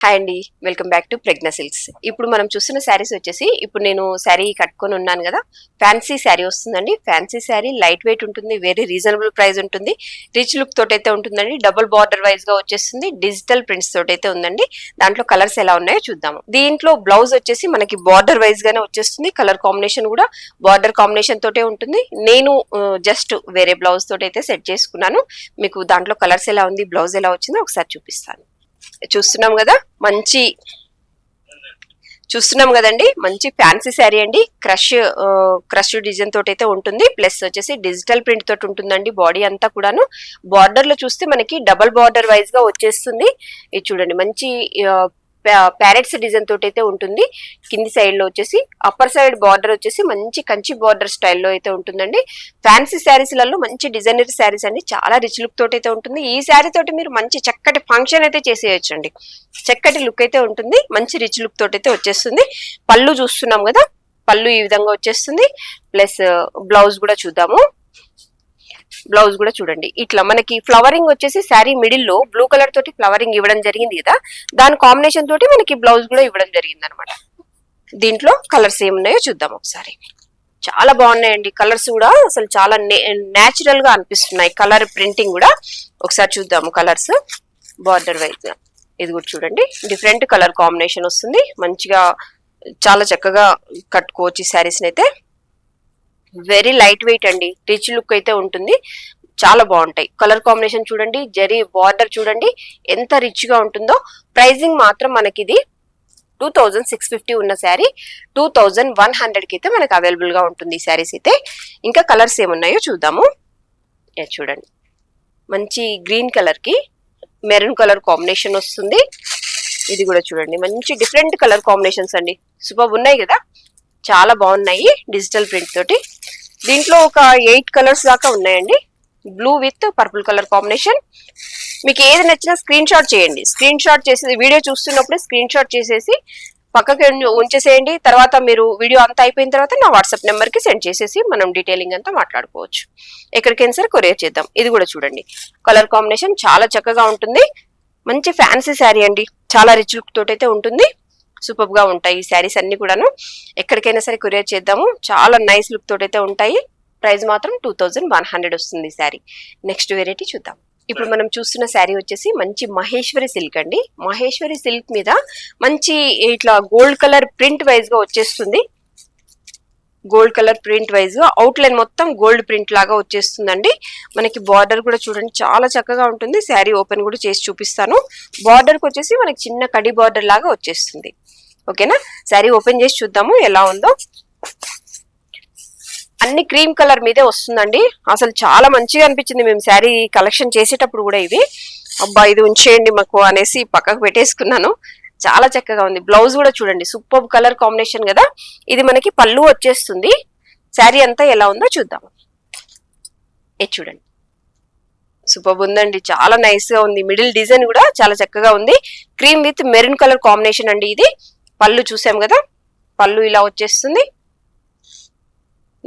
Hi అండి, welcome back to Prajna silks. ఇప్పుడు మనం చూస్తున్న శారీస్ వచ్చేసి, ఇప్పుడు నేను శారీ కట్టుకొని ఉన్నాను కదా, ఫ్యాన్సీ శారీ వస్తుందండి. ఫ్యాన్సీ శారీ లైట్ వెయిట్ ఉంటుంది, వెరీ రీజనబుల్ ప్రైస్ ఉంటుంది, రిచ్ లుక్ తోటైతే ఉంటుందండి. డబుల్ బార్డర్ వైజ్ గా వచ్చేస్తుంది, డిజిటల్ ప్రింట్స్ తోటైతే ఉందండి. దాంట్లో కలర్స్ ఎలా ఉన్నాయో చూద్దాము. దీంట్లో బ్లౌజ్ వచ్చేసి మనకి బార్డర్ వైజ్ గానే వచ్చేస్తుంది, కలర్ కాంబినేషన్ కూడా బార్డర్ కాంబినేషన్ తోటే ఉంటుంది. నేను జస్ట్ వేరే బ్లౌజ్ తోటైతే సెట్ చేసుకున్నాను. మీకు దాంట్లో కలర్స్ ఎలా ఉంది, బ్లౌజ్ ఎలా వచ్చిందో ఒకసారి చూపిస్తాను. చూస్తున్నాం కదండి, మంచి ఫ్యాన్సీ శారీ అండి. క్రష్ డిజైన్ తోటి అయితే ఉంటుంది, ప్లస్ వచ్చేసి డిజిటల్ ప్రింట్ తోటి ఉంటుందండి. బాడీ అంతా కూడాను బార్డర్ లో చూస్తే మనకి డబల్ బార్డర్ వైజ్ గా వచ్చేస్తుంది. ఇది చూడండి, మంచి ప్యారెట్స్ డిజైన్ తోటి అయితే ఉంటుంది. కింది సైడ్ లో వచ్చేసి అప్పర్ సైడ్ బార్డర్ వచ్చేసి మంచి కంచి బార్డర్ స్టైల్లో అయితే ఉంటుందండి. ఫ్యాన్సీ శారీస్లలో మంచి డిజైనర్ శారీస్ అండి, చాలా రిచ్ లుక్ తోటి అయితే ఉంటుంది. ఈ శారీ తోటి మీరు మంచి చక్కటి ఫంక్షన్ అయితే చేసేయచ్చు అండి. చక్కటి లుక్ అయితే ఉంటుంది, మంచి రిచ్ లుక్ తోటి అయితే వచ్చేస్తుంది. పళ్ళు చూస్తున్నాం కదా, పళ్ళు ఈ విధంగా వచ్చేస్తుంది. ప్లస్ బ్లౌజ్ కూడా చూద్దాము. బ్లౌజ్ కూడా చూడండి, ఇట్లా మనకి ఫ్లవరింగ్ వచ్చేసి శారీ మిడిల్ లో బ్లూ కలర్ తోటి ఫ్లవరింగ్ ఇవ్వడం జరిగింది కదా, దాని కాంబినేషన్ తోటి మనకి బ్లౌజ్ కూడా ఇవ్వడం జరిగింది అనమాట. దీంట్లో కలర్స్ ఏమున్నాయో చూద్దాం ఒకసారి. చాలా బాగున్నాయండి కలర్స్ కూడా, అసలు చాలా నేచురల్ గా అనిపిస్తున్నాయి. కలర్ ప్రింటింగ్ కూడా ఒకసారి చూద్దాము. కలర్స్ బార్డర్ వైజ్ గా ఇది కూడా చూడండి, డిఫరెంట్ కలర్ కాంబినేషన్ వస్తుంది. మంచిగా చాలా చక్కగా కట్టుకోవచ్చు ఈ శారీస్ అయితే. వెరీ లైట్ వెయిట్ అండి, రిచ్ లుక్ అయితే ఉంటుంది, చాలా బాగుంటాయి. కలర్ కాంబినేషన్ చూడండి, జరీ బార్డర్ చూడండి ఎంత రిచ్ గా ఉంటుందో. ప్రైజింగ్ మాత్రం మనకి ఇది 2650 ఉన్న శారీ 2100 కి అయితే మనకి అవైలబుల్ గా ఉంటుంది ఈ శారీస్ అయితే. ఇంకా కలర్స్ ఏమున్నాయో చూద్దాము. చూడండి, మంచి గ్రీన్ కలర్ కి మెరూన్ కలర్ కాంబినేషన్ వస్తుంది. ఇది కూడా చూడండి, మంచి డిఫరెంట్ కలర్ కాంబినేషన్స్ అండి, సూపర్ ఉన్నాయి కదా, చాలా బాగున్నాయి డిజిటల్ ప్రింట్ తోటి. దీంట్లో ఒక 8 కలర్స్ దాకా ఉన్నాయండి. Blue with purple colour combination. మీకు ఏది నచ్చినా స్క్రీన్ షాట్ చేయండి. స్క్రీన్ షాట్ చేసి వీడియో చూస్తున్నప్పుడే స్క్రీన్ షాట్ చేసేసి పక్కకి ఉంచేసేయండి. తర్వాత మీరు వీడియో అంతా అయిపోయిన తర్వాత నా వాట్సాప్ నెంబర్ కి సెండ్ చేసేసి మనం డీటెయిలింగ్ అంతా మాట్లాడుకోవచ్చు. ఎక్కడికైనా సరే కొరియర్ చేద్దాం. ఇది కూడా చూడండి, కలర్ కాంబినేషన్ చాలా చక్కగా ఉంటుంది. మంచి ఫ్యాన్సీ శారీ అండి, చాలా రిచ్ లుక్ తోటి అయితే ఉంటుంది. సూపర్ గా ఉంటాయి ఈ శారీస్ అన్ని కూడాను. ఎక్కడికైనా సరే కొరియర్ చేద్దాము, చాలా నైస్ లుక్ తోటి అయితే ఉంటాయి. ప్రైస్ మాత్రం 2100 వస్తుంది ఈ శారీ. నెక్స్ట్ వెరైటీ చూద్దాం. ఇప్పుడు మనం చూస్తున్న శారీ వచ్చేసి మంచి మహేశ్వరి సిల్క్ అండి. మహేశ్వరి సిల్క్ మీద మంచి ఇట్లా గోల్డ్ కలర్ ప్రింట్ వైజ్ గా వచ్చేస్తుంది. గోల్డ్ కలర్ ప్రింట్ వైజ్ గా అవుట్ లైన్ మొత్తం గోల్డ్ ప్రింట్ లాగా వచ్చేస్తుందండి. మనకి బార్డర్ కూడా చూడండి చాలా చక్కగా ఉంటుంది. శారీ ఓపెన్ కూడా చేసి చూపిస్తాను. బార్డర్ కి వచ్చేసి మనకి చిన్న కడి బార్డర్ లాగా వచ్చేస్తుంది. ఓకేనా, శారీ ఓపెన్ చేసి చూద్దాము ఎలా ఉందో. అన్ని క్రీమ్ కలర్ మీదే వస్తుందండి. అసలు చాలా మంచిగా అనిపించింది మేము శారీ కలెక్షన్ చేసేటప్పుడు కూడా. ఇవి అబ్బా ఇది ఉంచేయండి మాకు అనేసి పక్కకు పెట్టేసుకున్నాను. చాలా చక్కగా ఉంది. బ్లౌజ్ కూడా చూడండి, సూపర్ కలర్ కాంబినేషన్ కదా. ఇది మనకి పళ్ళు వచ్చేస్తుంది. శారీ అంతా ఎలా ఉందో చూద్దాం. ఇది చూడండి, సూపర్ ఉందండి, చాలా నైస్ గా ఉంది. మిడిల్ డిజైన్ కూడా చాలా చక్కగా ఉంది. Cream with maroon colour combination అండి ఇది. పళ్ళు చూసాం కదా, పళ్ళు ఇలా వచ్చేస్తుంది.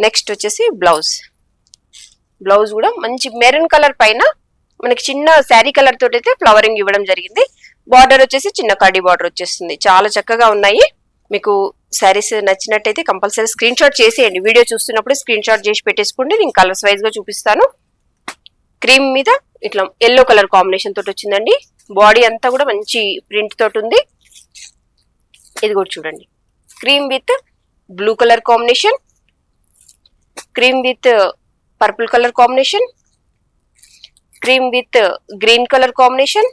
నెక్స్ట్ వచ్చేసి బ్లౌజ్ కూడా మంచి మెరూన్ కలర్ పైన మనకి చిన్న శారీ కలర్ తోటి అయితే ఫ్లవరింగ్ ఇవ్వడం జరిగింది. బార్డర్ వచ్చేసి చిన్న కడ్డీ బార్డర్ వచ్చేస్తుంది. చాలా చక్కగా ఉన్నాయి. మీకు శారీస్ నచ్చినట్టయితే కంపల్సరీ స్క్రీన్ షాట్ చేసేయండి. వీడియో చూస్తున్నప్పుడు స్క్రీన్ షాట్ చేసి పెట్టేసుకోండి. నేను కలర్స్ వైజ్ గా చూపిస్తాను. క్రీమ్ మీద ఇట్లా ఎల్లో కలర్ కాంబినేషన్ తోటి వచ్చిందండి. బాడీ అంతా కూడా మంచి ప్రింట్ తోటి ఉంది. ఇది కూడా చూడండి, cream with blue colour combination, cream with purple colour combination, cream with green colour combination,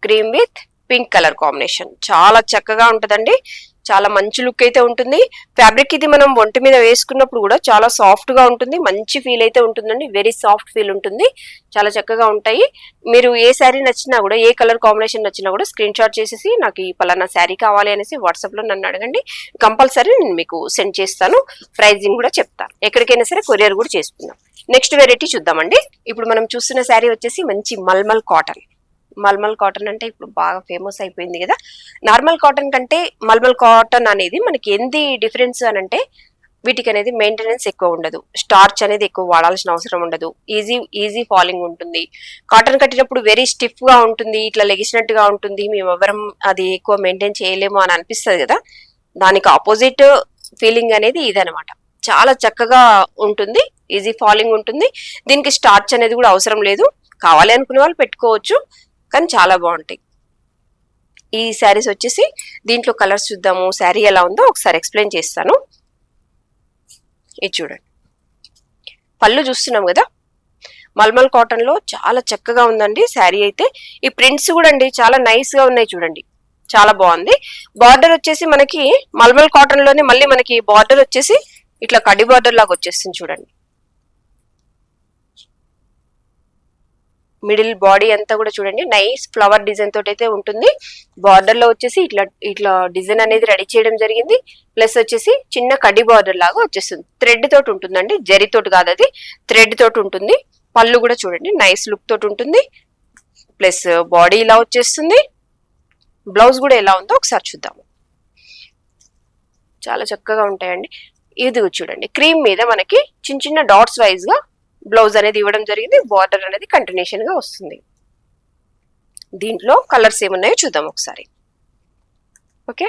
cream with pink colour combination. చాలా చక్కగా ఉంటుందండి, చాలా మంచి లుక్ అయితే ఉంటుంది. ఫ్యాబ్రిక్ ఇది మనం ఒంటి మీద వేసుకున్నప్పుడు కూడా చాలా సాఫ్ట్ గా ఉంటుంది, మంచి ఫీల్ అయితే ఉంటుందండి. వెరీ సాఫ్ట్ ఫీల్ ఉంటుంది, చాలా చక్కగా ఉంటాయి. మీరు ఏ శారీ నచ్చినా కూడా, ఏ కలర్ కాంబినేషన్ నచ్చినా కూడా స్క్రీన్ షాట్ చేసేసి నాకు ఈ పలానా శారీ కావాలి అనేసి వాట్సాప్ లో నన్ను అడగండి. కంపల్సరీ నేను మీకు సెండ్ చేస్తాను. ప్రైజింగ్ కూడా చెప్తాను. ఎక్కడికైనా సరే కొరియర్ కూడా చేసుకుందాం. నెక్స్ట్ వెరైటీ చూద్దామండి. ఇప్పుడు మనం చూస్తున్న శారీ వచ్చేసి మంచి మల్మల్ కాటన్. మల్మల్ కాటన్ అంటే ఇప్పుడు బాగా ఫేమస్ అయిపోయింది కదా. నార్మల్ కాటన్ కంటే మల్మల్ కాటన్ అనేది మనకి ఏంది డిఫరెన్స్ అని అంటే, వీటికి అనేది మెయింటెనెన్స్ ఎక్కువ ఉండదు, స్టార్చ్ అనేది ఎక్కువ వాడాల్సిన అవసరం ఉండదు, ఈజీ ఫాలింగ్ ఉంటుంది. కాటన్ కట్టినప్పుడు వెరీ స్టిఫ్ గా ఉంటుంది, ఇట్లా లెగిసినట్టుగా ఉంటుంది, మేము ఎవరం అది ఎక్కువ మెయింటైన్ చేయలేము అని అనిపిస్తుంది కదా, దానికి ఆపోజిట్ ఫీలింగ్ అనేది ఇదనమాట. చాలా చక్కగా ఉంటుంది, ఈజీ ఫాలింగ్ ఉంటుంది, దీనికి స్టార్చ్ అనేది కూడా అవసరం లేదు. కావాలి అనుకునే వాళ్ళు పెట్టుకోవచ్చు, కానీ చాలా బాగుంటాయి ఈ శారీస్ వచ్చేసి. దీంట్లో కలర్స్ చూద్దాము, శారీ ఎలా ఉందో ఒకసారి ఎక్స్ప్లెయిన్ చేస్తాను. ఇది చూడండి, పళ్ళు చూస్తున్నాం కదా, మల్మల్ కాటన్ లో చాలా చక్కగా ఉందండి శారీ అయితే. ఈ ప్రింట్స్ కూడా అండి చాలా నైస్ గా ఉన్నాయి చూడండి, చాలా బాగుంది. బార్డర్ వచ్చేసి మనకి మల్మల్ కాటన్ లోనే మళ్ళీ మనకి బార్డర్ వచ్చేసి ఇట్లా కడి బార్డర్ లాగా వచ్చేస్తుంది చూడండి. మిడిల్ బాడీ అంతా కూడా చూడండి నైస్ ఫ్లవర్ డిజైన్ తోటి అయితే ఉంటుంది. బార్డర్ లో వచ్చేసి ఇట్లా డిజైన్ అనేది రెడీ చేయడం జరిగింది. ప్లస్ వచ్చేసి చిన్న కడ్డీ బార్డర్ లాగా వచ్చేస్తుంది, థ్రెడ్ తోటి ఉంటుందండి, జరీ తోటి కాదు, అది థ్రెడ్ తోటి ఉంటుంది. పళ్ళు కూడా చూడండి నైస్ లుక్ తోటి ఉంటుంది. ప్లస్ బాడీ ఇలా వచ్చేస్తుంది. బ్లౌజ్ కూడా ఎలా ఉందో ఒకసారి చూద్దాము. చాలా చక్కగా ఉంటాయండి. ఇది చూడండి, క్రీమ్ మీద మనకి చిన్న చిన్న డాట్స్ వైజ్ గా బ్లౌజ్ అనేది ఇవ్వడం జరిగింది. బార్డర్ అనేది కంటిన్యూషన్ గా వస్తుంది. దీంట్లో కలర్స్ ఏమున్నాయో చూద్దాం ఒకసారి. ఓకే,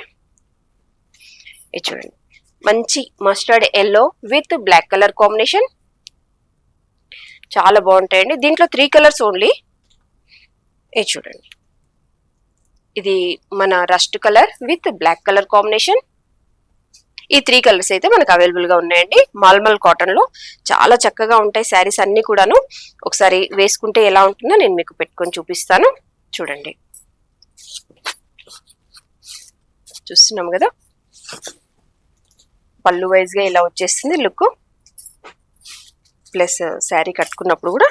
ఇది చూడండి, మంచి mustard yellow with black colour combination, చాలా బాగుంటాయండి. దీంట్లో 3 కలర్స్ ఓన్లీ. ఇది చూడండి, ఇది మన rust colour with black colour combination. ఈ 3 కలర్స్ అయితే మనకు అవైలబుల్ గా ఉన్నాయండి. మల్మల్ కాటన్ లో చాలా చక్కగా ఉంటాయి శారీస్ అన్ని కూడాను. ఒకసారి వేసుకుంటే ఎలా ఉంటుందో నేను మీకు పెట్టుకొని చూపిస్తాను. చూడండి, చూస్తున్నాం కదా, పళ్ళు వైజ్ గా ఇలా వచ్చేస్తుంది లుక్. ప్లస్ శారీ కట్టుకున్నప్పుడు కూడా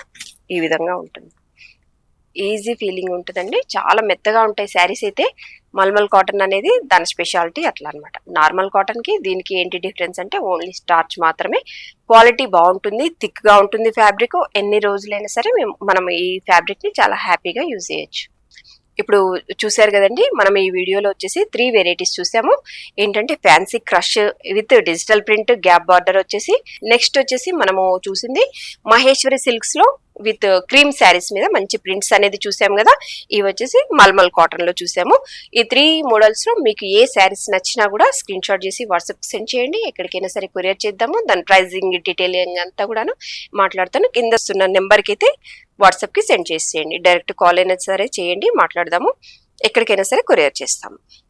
ఈ విధంగా ఉంటుంది, ఈజీ ఫీలింగ్ ఉంటుందండి. చాలా మెత్తగా ఉంటాయి శారీస్ అయితే. మల్మల్ కాటన్ అనేది దాని స్పెషాలిటీ అట్లా అనమాట. నార్మల్ కాటన్ కి దీనికి ఏంటి డిఫరెన్స్ అంటే ఓన్లీ స్టార్చ్ మాత్రమే. క్వాలిటీ బాగుంటుంది, థిక్ గా ఉంటుంది ఫ్యాబ్రిక్. ఎన్ని రోజులైనా సరే మనం ఈ ఫ్యాబ్రిక్ ని చాలా హ్యాపీగా యూజ్ చేయొచ్చు. ఇప్పుడు చూసారు కదండి, మనం ఈ వీడియోలో వచ్చేసి 3 వెరైటీస్ చూసాము. ఏంటంటే fancy crush with digital print gap border వచ్చేసి, నెక్స్ట్ వచ్చేసి మనము చూసింది మహేశ్వరి సిల్క్స్ లో విత్ క్రీమ్ శారీస్ మీద మంచి ప్రింట్స్ అనేది చూసాము కదా. ఇవి వచ్చేసి మల్మల్ కాటన్ లో చూసాము. ఈ 3 మోడల్స్ లో మీకు ఏ శారీస్ నచ్చినా కూడా స్క్రీన్ షాట్ చేసి వాట్సాప్ సెండ్ చేయండి. ఎక్కడికైనా సరే కొరియర్ చేద్దాము. దాని ప్రైజింగ్ డీటెయిలింగ్ అంతా కూడాను మాట్లాడతాను. కింద వస్తున్న నెంబర్కి అయితే వాట్సాప్ కి సెండ్ చేసేయండి. డైరెక్ట్ కాల్ అయినా సరే చేయండి, మాట్లాడదాము. ఎక్కడికైనా సరే కొరియర్ చేస్తాము.